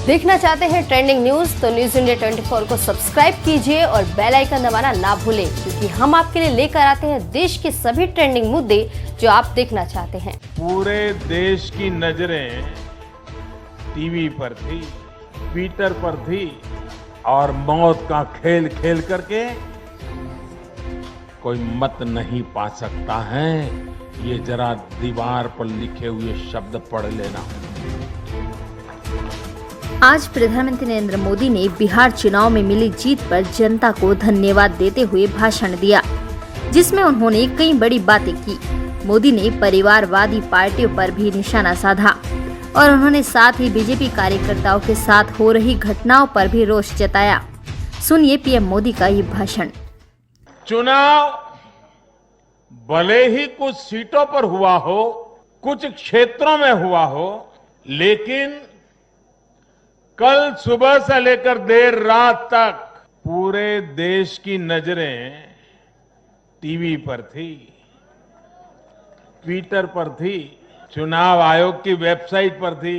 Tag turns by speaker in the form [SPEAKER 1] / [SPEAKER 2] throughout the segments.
[SPEAKER 1] देखना चाहते हैं ट्रेंडिंग न्यूज तो न्यूज इंडिया 24 को सब्सक्राइब कीजिए और बेल आइकन दबाना ना भूलें, क्योंकि हम आपके लिए लेकर आते हैं देश के सभी ट्रेंडिंग मुद्दे जो आप देखना चाहते हैं।
[SPEAKER 2] पूरे देश की नजरें टीवी पर थी, ट्विटर पर थी और मौत का खेल खेल करके कोई मत नहीं पा सकता है, ये जरा दीवार पर लिखे हुए शब्द पढ़ लेना।
[SPEAKER 1] आज प्रधानमंत्री नरेंद्र मोदी ने बिहार चुनाव में मिली जीत पर जनता को धन्यवाद देते हुए भाषण दिया, जिसमें उन्होंने कई बड़ी बातें की। मोदी ने परिवारवादी पार्टियों पर भी निशाना साधा और उन्होंने साथ ही बीजेपी कार्यकर्ताओं के साथ हो रही घटनाओं पर भी रोष जताया। सुनिए पीएम मोदी का ये भाषण।
[SPEAKER 2] चुनाव भले ही कुछ सीटों पर हुआ हो, कुछ क्षेत्रों में हुआ हो, लेकिन कल सुबह से लेकर देर रात तक पूरे देश की नजरें टीवी पर थी, ट्विटर पर थी, चुनाव आयोग की वेबसाइट पर थी।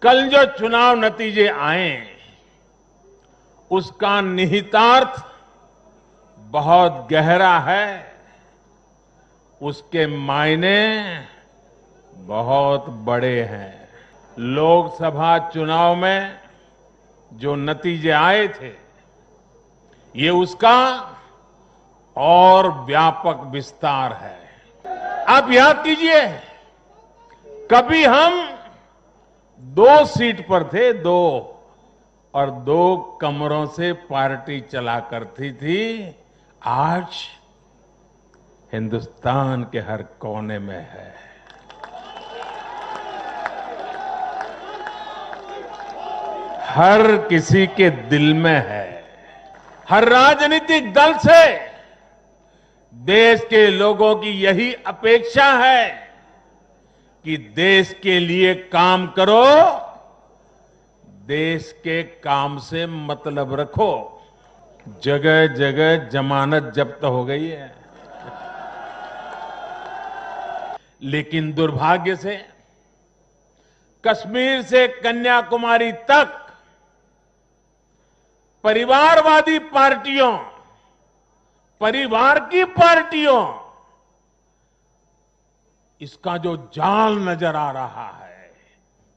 [SPEAKER 2] कल जो चुनाव नतीजे आए उसका निहितार्थ बहुत गहरा है, उसके मायने बहुत बड़े हैं। लोकसभा चुनाव में जो नतीजे आए थे, ये उसका और व्यापक विस्तार है। आप याद कीजिए, कभी हम 2 सीट पर थे, 2 और 2 कमरों से पार्टी चला करती थी। आज हिंदुस्तान के हर कोने में है। हर किसी के दिल में है। हर राजनीतिक दल से देश के लोगों की यही अपेक्षा है कि देश के लिए काम करो, देश के काम से मतलब रखो। जगह जगह जमानत जब्त हो गई है, लेकिन दुर्भाग्य से कश्मीर से कन्याकुमारी तक परिवारवादी पार्टियों, परिवार की पार्टियों, इसका जो जाल नजर आ रहा है,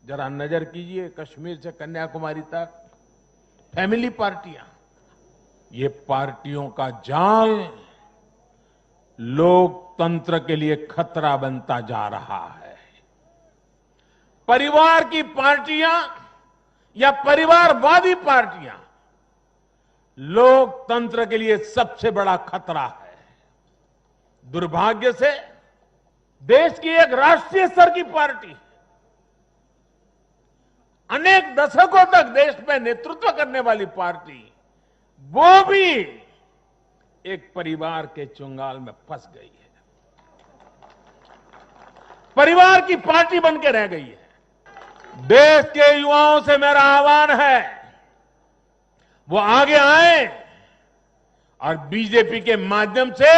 [SPEAKER 2] जरा नजर कीजिए। कश्मीर से कन्याकुमारी तक फैमिली पार्टियां, ये पार्टियों का जाल लोकतंत्र के लिए खतरा बनता जा रहा है। परिवार की पार्टियां या परिवारवादी पार्टियां लोकतंत्र के लिए सबसे बड़ा खतरा है। दुर्भाग्य से देश की एक राष्ट्रीय स्तर की पार्टी, अनेक दशकों तक देश में नेतृत्व करने वाली पार्टी, वो भी एक परिवार के चुंगाल में फंस गई है, परिवार की पार्टी बन के रह गई है। देश के युवाओं से मेरा आह्वान है, वो आगे आए और बीजेपी के माध्यम से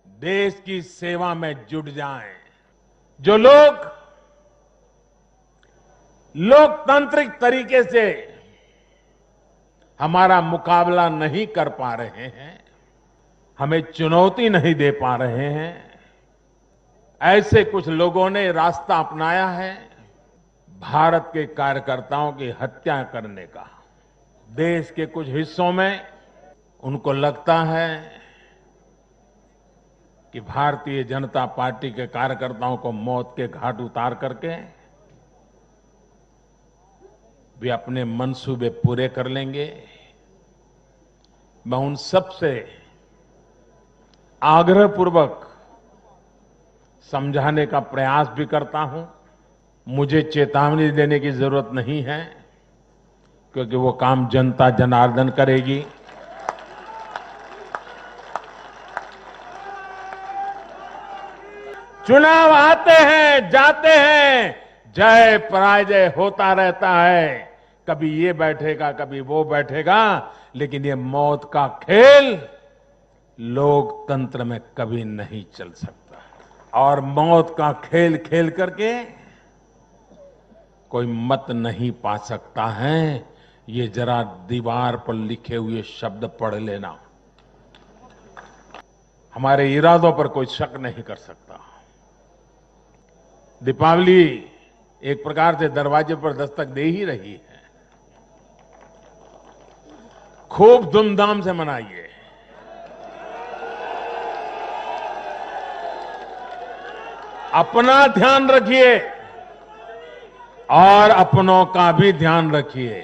[SPEAKER 2] देश की सेवा में जुट जाएं। जो लोग लोकतांत्रिक तरीके से हमारा मुकाबला नहीं कर पा रहे हैं, हमें चुनौती नहीं दे पा रहे हैं, ऐसे कुछ लोगों ने रास्ता अपनाया है भारत के कार्यकर्ताओं की हत्या करने का। देश के कुछ हिस्सों में उनको लगता है कि भारतीय जनता पार्टी के कार्यकर्ताओं को मौत के घाट उतार करके वे अपने मंसूबे पूरे कर लेंगे। मैं उन सब से आग्रहपूर्वक समझाने का प्रयास भी करता हूं। मुझे चेतावनी देने की जरूरत नहीं है, क्योंकि वो काम जनता जनार्दन करेगी। चुनाव आते हैं, जाते हैं, जय पराजय होता रहता है। कभी ये बैठेगा, कभी वो बैठेगा, लेकिन ये मौत का खेल लोकतंत्र में कभी नहीं चल सकता। और मौत का खेल खेल करके कोई मत नहीं पा सकता है, ये जरा दीवार पर लिखे हुए शब्द पढ़ लेना। हमारे इरादों पर कोई शक नहीं कर सकता। दीपावली एक प्रकार से दरवाजे पर दस्तक दे ही रही है। खूब धूमधाम से मनाइए। अपना ध्यान रखिए और अपनों का भी ध्यान रखिए।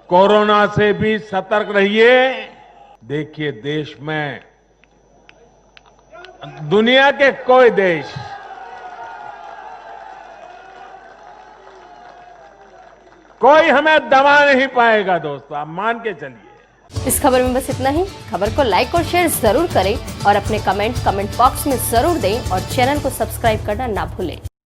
[SPEAKER 2] कोरोना से भी सतर्क रहिए। देखिए, देश में, दुनिया के कोई देश कोई हमें दबा नहीं पाएगा। दोस्तों, आप मान के चलिए।
[SPEAKER 1] इस खबर में बस इतना ही। खबर को लाइक और शेयर जरूर करें और अपने कमेंट बॉक्स में जरूर दें और चैनल को सब्सक्राइब करना ना भूलें।